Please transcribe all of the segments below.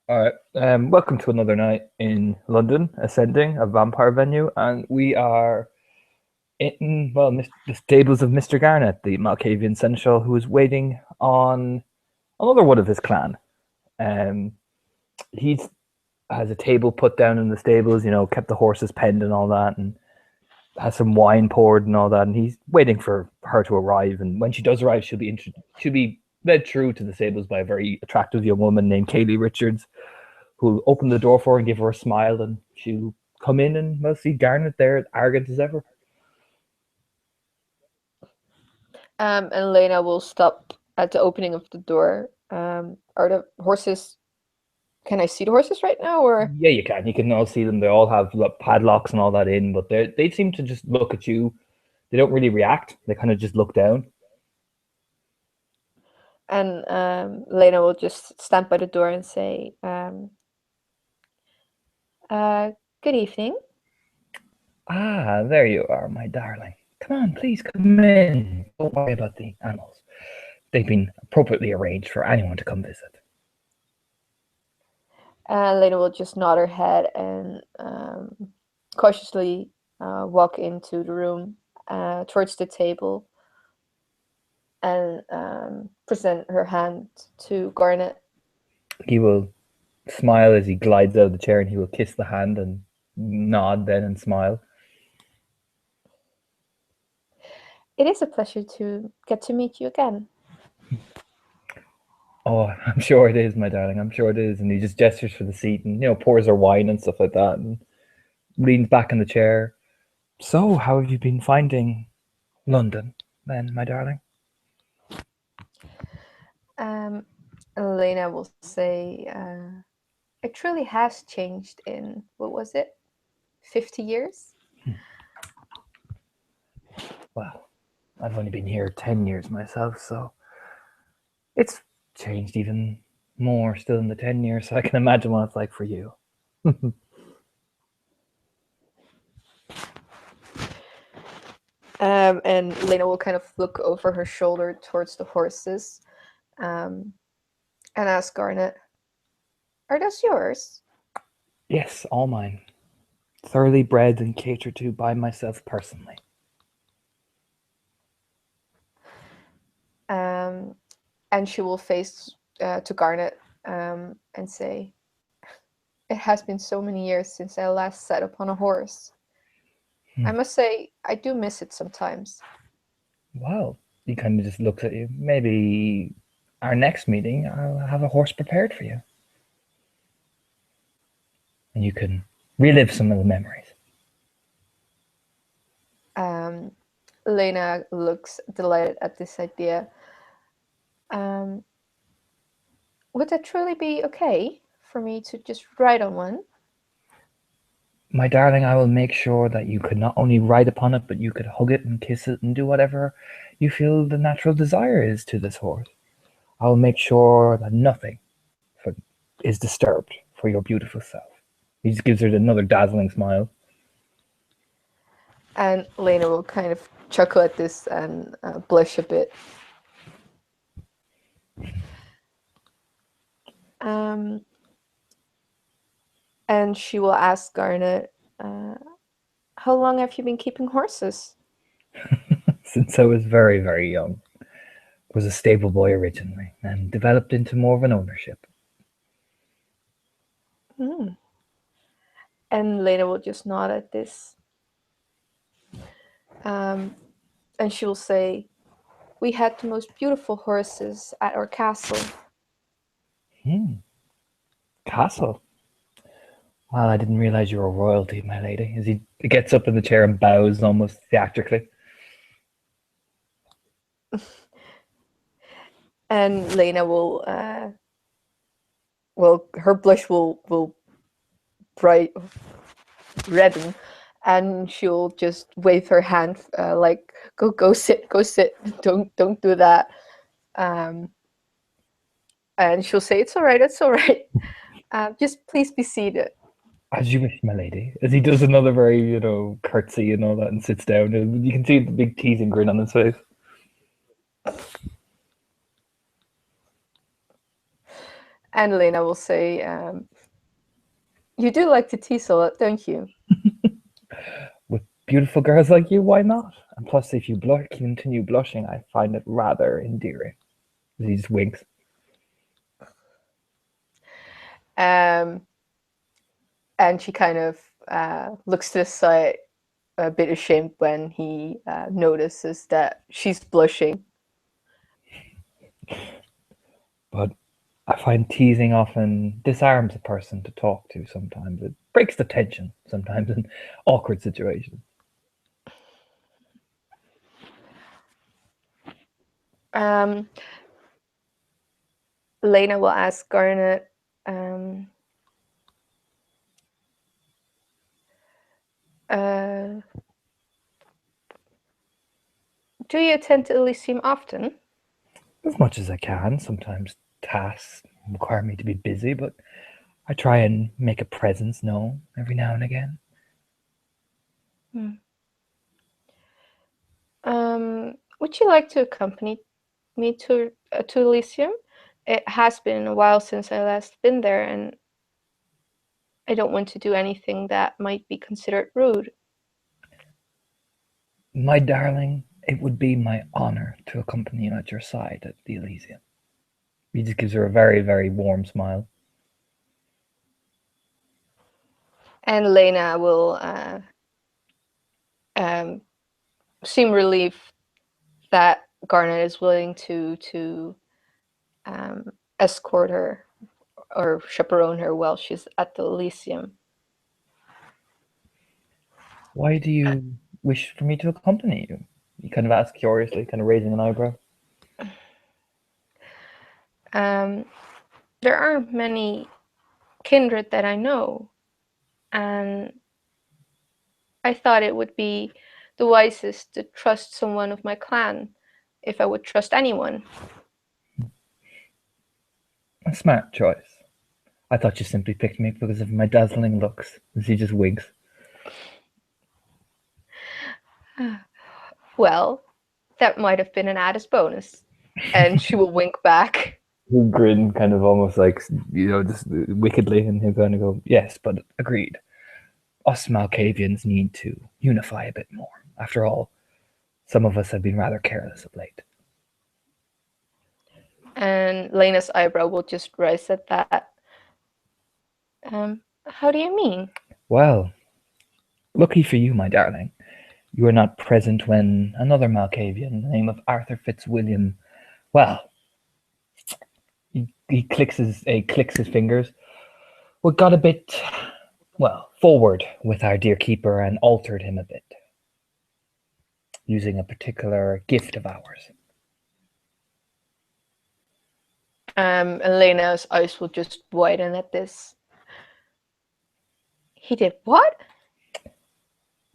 All right. Welcome to another night in London, Ascending, a vampire venue, and we are in the stables of Mr. Garnet, the Malkavian seneschal, who is waiting on another one of his clan. Um, he has a table put down in the stables, kept the horses penned and all that, and has some wine poured and all that, and he's waiting for her to arrive. And when she does arrive, she'll be led through to the stables by a very attractive young woman named Kaylee Richards, who'll open the door for her and give her a smile, and she'll come in and we'll see Garnet there, arrogant as ever. And Lena will stop at the opening of the door. Are the horses? Can I see the horses right now, or? Yeah, you can. You can all see them. They all have padlocks and all that in, but they seem to just look at you. They don't really react. They kind of just look down. And Lena will just stand by the door and say, uh, "Good evening." Ah, there you are, my darling. Come on, please come in. Don't worry about the animals. They've been appropriately arranged for anyone to come visit. And Lena will just nod her head and cautiously walk into the room towards the table and present her hand to Garnet. He will smile as he glides out of the chair, and he will kiss the hand and nod then and smile. It is a pleasure to get to meet you again. Oh, I'm sure it is, my darling. I'm sure it is. And he just gestures for the seat and, pours her wine and stuff like that and leans back in the chair. So, how have you been finding London then, my darling? Um, Elena will say, "It truly has changed in, what was it, 50 years?" Well, I've only been here 10 years myself, so it's changed even more still in the 10 years, so I can imagine what it's like for you. And Lena will kind of look over her shoulder towards the horses um, and ask Garnet, "Are those yours?" Yes, all mine. Thoroughly bred and catered to by myself personally. Um, and she will face to Garnet and say, "It has been so many years since I last sat upon a horse. I Hmm. must say, I do miss it sometimes." Well, he kind of just looks at you. Maybe our next meeting, I'll have a horse prepared for you, and you can relive some of the memories. Um, Lena looks delighted at this idea. Um, would that truly be okay for me to just ride on one? My darling, I will make sure that you could not only ride upon it, but you could hug it and kiss it and do whatever you feel the natural desire is to this horse. I will make sure that nothing is disturbed for your beautiful self. He just gives her another dazzling smile. And Lena will kind of chuckle at this and blush a bit. Um, and she will ask Garnet, "How long have you been keeping horses?" Since I was very, very young, was a stable boy originally, and developed into more of an ownership. Hmm. And Lena will just nod at this. Um, and she will say, "We had the most beautiful horses at our castle." Hmm. Castle. Well, I didn't realize you were royalty, my lady. As he gets up in the chair and bows almost theatrically. And Lena will her blush will bright redden, and she'll just wave her hand like, go sit, go sit, don't do that. Um, and she'll say, "It's all right, it's all right. Just please be seated." As you wish, my lady. As he does another very, curtsy and all that and sits down. And you can see the big teasing grin on his face. And Lena will say, "You do like to tease a lot, don't you?" With beautiful girls like you, why not? And plus, if you continue blushing, I find it rather endearing. He just winks. Um, and she kind of looks to the side, a bit ashamed when he notices that she's blushing. But I find teasing often disarms a person to talk to sometimes. It breaks the tension sometimes in awkward situations. Um, Lena will ask Garnet, um, uh, "Do you attend to Elysium often?" As much as I can. Sometimes tasks require me to be busy, but I try and make a presence known every now and again. Hmm. Would you like to accompany me to Elysium? It has been a while since I last been there, and I don't want to do anything that might be considered rude. My darling, it would be my honor to accompany you at your side at the Elysium. He just gives her a very, very warm smile. And Lena will um, seem relieved that Garnet is willing to um, escort her or chaperone her while she's at the Elysium. Why do you wish for me to accompany you? He kind of asks curiously, kind of raising an eyebrow. Um, there aren't many kindred that I know, and I thought it would be the wisest to trust someone of my clan if I would trust anyone. A smart choice. I thought you simply picked me because of my dazzling looks. As he just winks. Well, that might have been an added bonus. And she will wink back. He'll grin, kind of almost like, just wickedly, and he'll kind of go, yes, but agreed. Us Malkavians need to unify a bit more. After all, some of us have been rather careless of late. And Lena's eyebrow will just rise at that. How do you mean? Well, lucky for you, my darling, you were not present when another Malkavian, the name of Arthur Fitzwilliam, well, he clicks his fingers. We got a bit, well, forward with our dear keeper and altered him a bit, using a particular gift of ours. And Lena's eyes will just widen at this. He did what?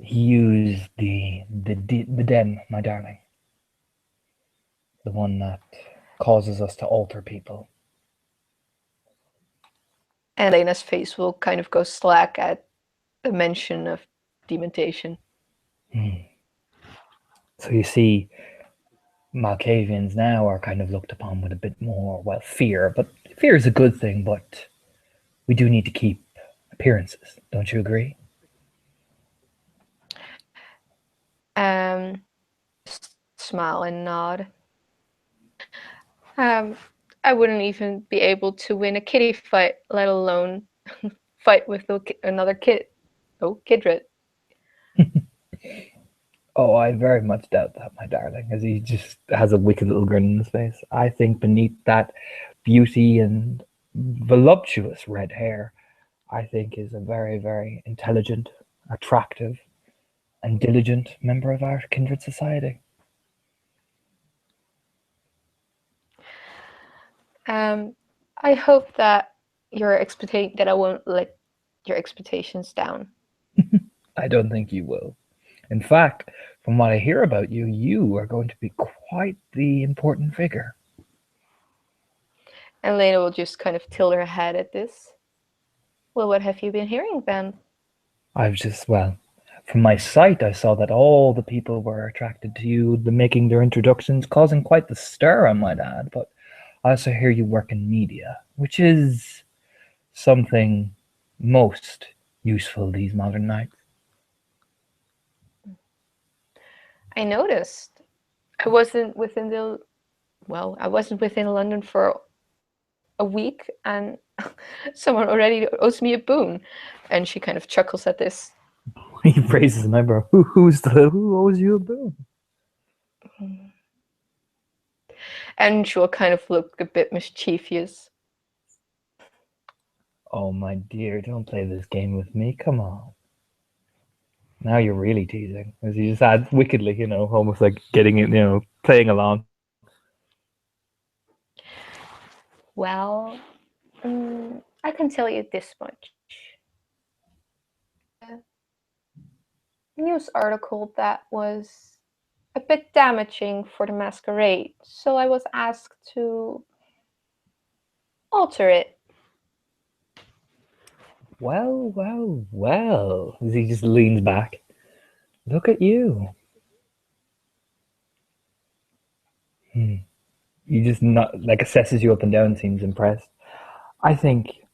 He used the den, my darling, the one that causes us to alter people. And Lena's face will kind of go slack at the mention of dementation. So you see, Malkavians now are kind of looked upon with a bit more, well, fear. But fear is a good thing, but we do need to keep appearances. Don't you agree? Um, Smile and nod. Um, I wouldn't even be able to win a kitty fight, let alone fight with another kid. Oh, Kidred. Oh, I very much doubt that, my darling, as he just has a wicked little grin on his face. I think beneath that beauty and voluptuous red hair, I think is a very, very intelligent, attractive, and diligent member of our kindred society. I hope that that I won't let your expectations down. I don't think you will. In fact, from what I hear about you, you are going to be quite the important figure. And Lena will just kind of tilt her head at this. Well, what have you been hearing, Ben? I've just, well, from my sight, I saw that all the people were attracted to you, the making their introductions, causing quite the stir, I might add. But I also hear you work in media. which is something most useful these modern nights. I noticed. I wasn't within the I wasn't within London for a week, and someone already owes me a boon. And she kind of chuckles at this. He raises an eyebrow. Who owes you a bill? And she'll kind of look a bit mischievous. Oh my dear, don't play this game with me. Come on. Now you're really teasing. As he just adds wickedly, almost like getting it, playing along. Well, I can tell you this much. A news article that was a bit damaging for the masquerade, so I was asked to alter it. Well, well, well. As he just leans back. Look at you. He just not like assesses you up and down, seems impressed. I think,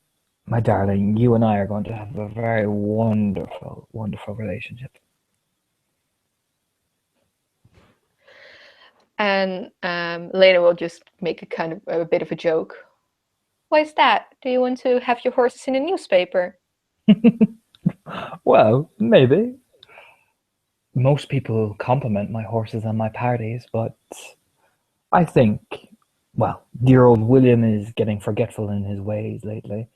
my darling, you and I are going to have a very wonderful, wonderful relationship. And Lena will just make a kind of a bit of a joke. Why is that? Do you want to have your horses in a newspaper? Well, maybe. Most people compliment my horses and my parties, but I think, well, dear old William is getting forgetful in his ways lately.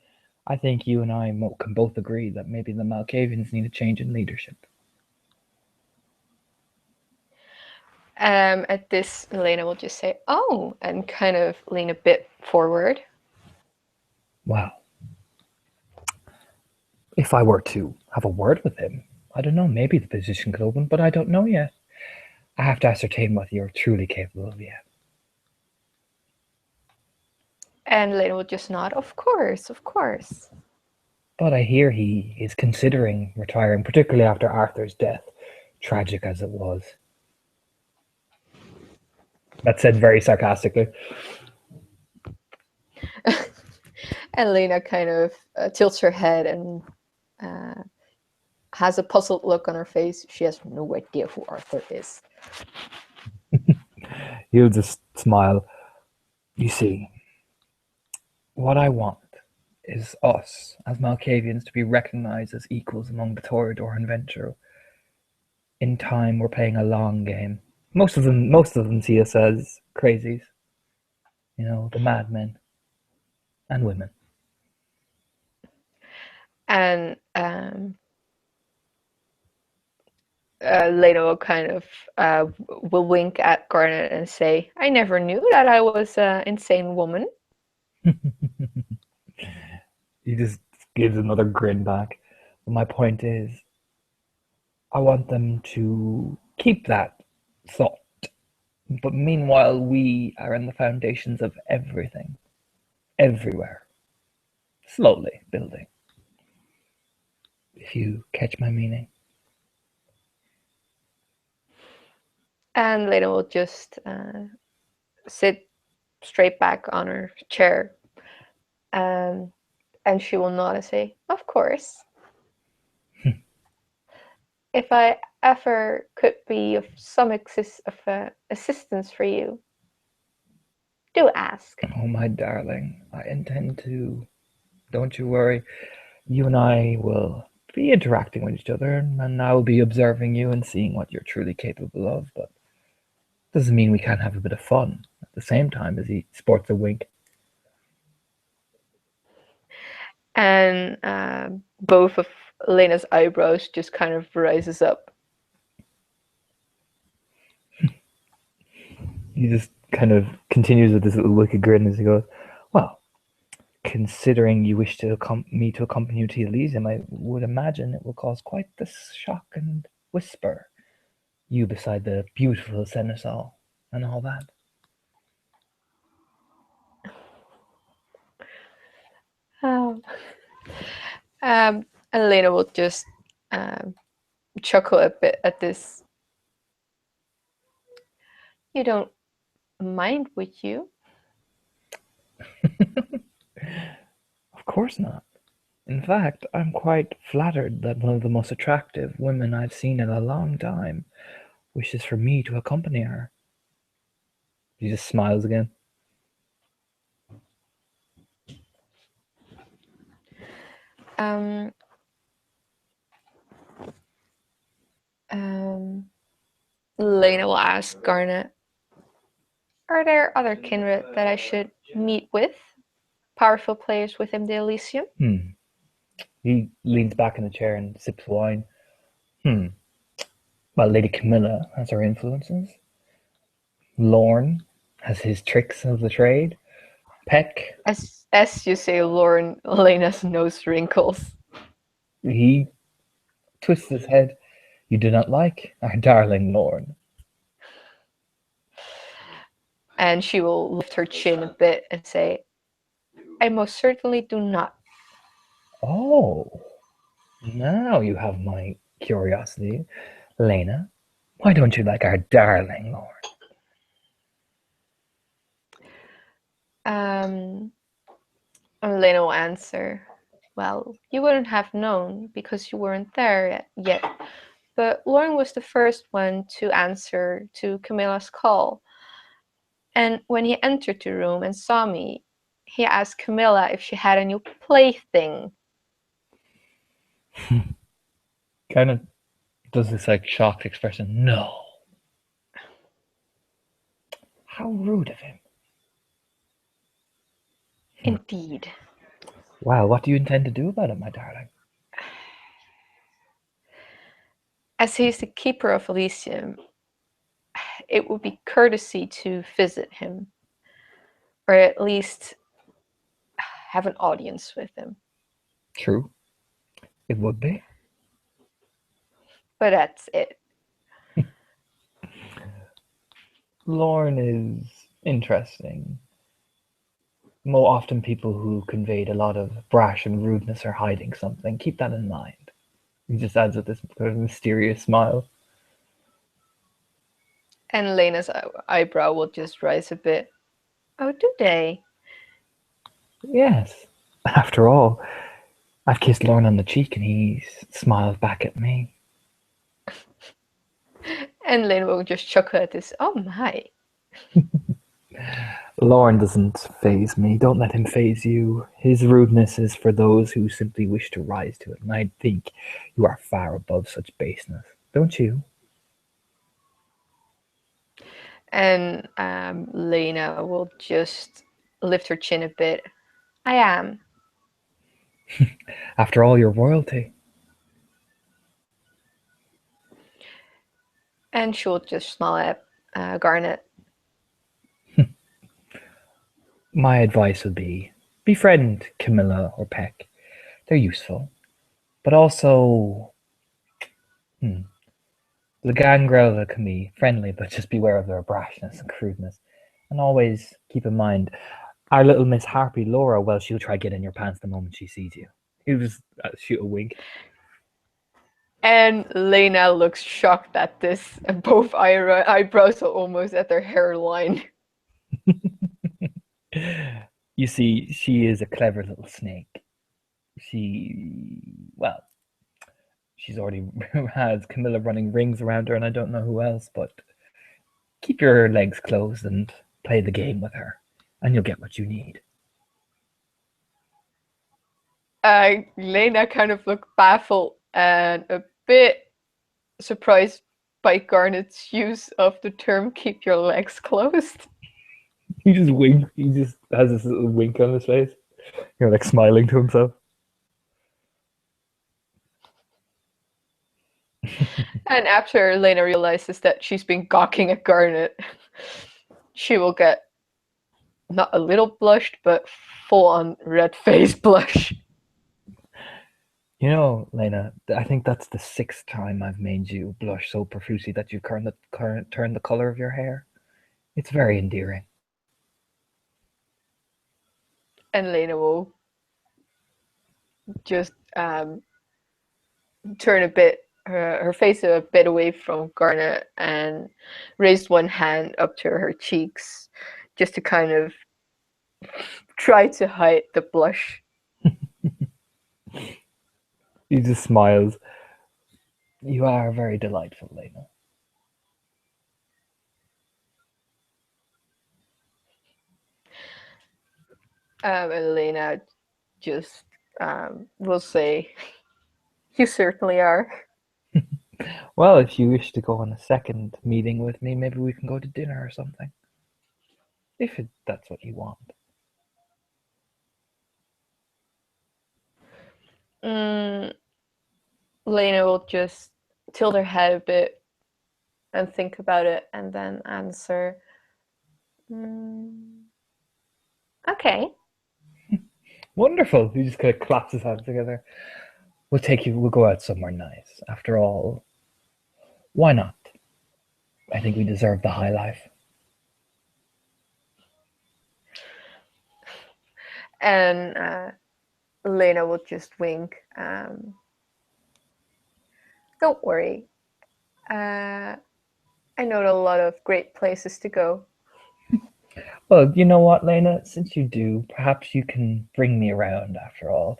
I think you and I can both agree that maybe the Malkavians need a change in leadership. At this, Lena will just say, "Oh," and kind of lean a bit forward. Well, if I were to have a word with him, I don't know, maybe the position could open, but I don't know yet. I have to ascertain what you're truly capable of yet. And Lena will just nod, "Of course, of course." But I hear he is considering retiring, particularly after Arthur's death, tragic as it was. That said very sarcastically. And Lena kind of tilts her head and has a puzzled look on her face. She has no idea who Arthur is. He'll just smile. You see, what I want is us, as Malkavians, to be recognized as equals among the Toreador and Venture. In time, we're playing a long game. Most of them see us as crazies. The madmen and women. And Lena will kind of will wink at Garnet and say, "I never knew that I was an insane woman." He just gives another grin back. But my point is, I want them to keep that thought. But meanwhile, we are in the foundations of everything, everywhere, slowly building. If you catch my meaning. And Lena will just sit straight back on her chair. And she will nod and say, "Of course. If I ever could be of some assistance for you, do ask." Oh, my darling, I intend to. Don't you worry. You and I will be interacting with each other, and I will be observing you and seeing what you're truly capable of. But doesn't mean we can't have a bit of fun at the same time. As he sports a wink. And both of Lena's eyebrows just kind of rises up. He just kind of continues with this little wicked grin as he goes, "Well, considering you wish me to accompany you to Elysium, I would imagine it will cause quite the shock and whisper. You beside the beautiful seneschal and all that." Oh. And Lena will just chuckle a bit at this. "You don't mind, would you?" course not. In fact, I'm quite flattered that one of the most attractive women I've seen in a long time wishes for me to accompany her. He just smiles again. Um, Lena will ask Garnet, are there other kindred that I should meet with? Powerful players within the Elysium? He leans back in the chair and sips wine. Well, Lady Camilla has her influences. Lorne has his tricks of the trade. Peck, As you say, Lauren, Lena's nose wrinkles. he twists his head. You do not like our darling Lorne. And she will lift her chin a bit and say, I most certainly do not. Oh, now you have my curiosity. Lena, why don't you like our darling Lorne? And Lena will answer, well, you wouldn't have known because you weren't there yet. But Lauren was the first one to answer to Camilla's call. And when he entered the room and saw me, he asked Camilla if she had a new plaything. Kind of does this like shocked expression. No. How rude of him. Indeed. Wow, what do you intend to do about it, my darling? As he is the keeper of Elysium, it would be courtesy to visit him, or at least have an audience with him. True. It would be. But that's it. Lorne is interesting. More often, people who conveyed a lot of brash and rudeness are hiding something. Keep that in mind. He just adds with this sort of mysterious smile. And Lena's eyebrow will just rise a bit. Oh, do they? Yes. After all, I've kissed Lorne on the cheek and he smiled back at me. And Lena will just chuckle at this. Oh my. Lorne doesn't faze me. Don't let him faze you. His rudeness is for those who simply wish to rise to it, and I think you are far above such baseness. Don't you? And Lena will just lift her chin a bit. I am. After all, you're royalty. And she'll just smile at Garnet. My advice would be befriend Camilla or Peck. They're useful. But also, the gangrel can be friendly, but just beware of their brashness and crudeness. And always keep in mind, our little Miss Harpy Laura, well, she'll try get in your pants the moment she sees you. He'll just shoot a wink. And Lena looks shocked at this, and both eyebrows are almost at their hairline. You see, she is a clever little snake. Well, she's already has Camilla running rings around her, and I don't know who else, but keep your legs closed and play the game with her, and you'll get what you need. Lena kind of looked baffled and a bit surprised by Garnet's use of the term keep your legs closed. He just winks. He just has this little wink on his face. Like smiling to himself. And after Lena realizes that she's been gawking at Garnet, she will get not a little blushed, but full-on red-face blush. You know, Lena, I think that's the 6th time I've made you blush so profusely that you turned the color of your hair. It's very endearing. And Lena will just turn a bit her face a bit away from Garnet and raise one hand up to her cheeks just to kind of try to hide the blush. He just smiles. You are very delightful, Lena. Elena just will say, "You certainly are." Well, if you wish to go on a second meeting with me, maybe we can go to dinner or something. That's what you want. Mm, Lena will just tilt her head a bit and think about it, and then answer, mm, "Okay." Wonderful. He just kind of claps his hands together. We'll go out somewhere nice. After all, why not? I think we deserve the high life. And Lena will just wink. Don't worry. I know a lot of great places to go. Well, you know what, Lena? Since you do, perhaps you can bring me around after all.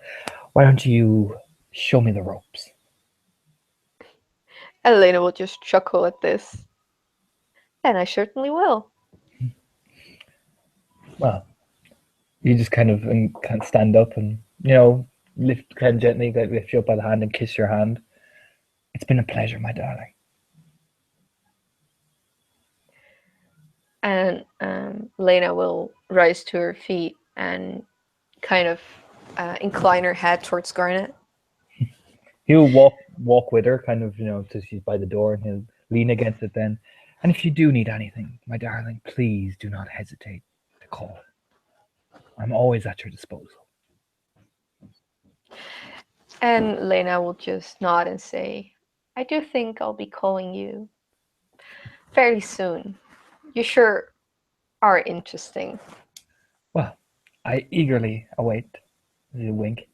Why don't you show me the ropes? And Lena will just chuckle at this. And I certainly will. Well, you just kind of stand up and lift kind of gently, like lift you up by the hand and kiss your hand. It's been a pleasure, my darling. And Lena will rise to her feet and kind of incline her head towards Garnet. He'll walk with her, kind of till she's by the door, and he'll lean against it then. And if you do need anything, my darling, please do not hesitate to call. I'm always at your disposal. And Lena will just nod and say, "I do think I'll be calling you very soon. You sure are interesting." Well, I eagerly await. A wink.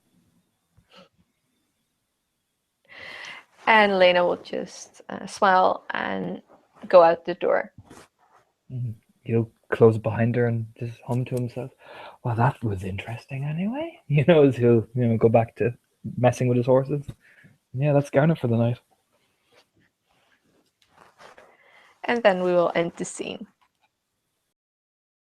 And Lena will just smile and go out the door. He'll close it behind her and just hum to himself. Well, that was interesting anyway. As he'll go back to messing with his horses. Yeah, that's Garnet for the night. And then we will end the scene.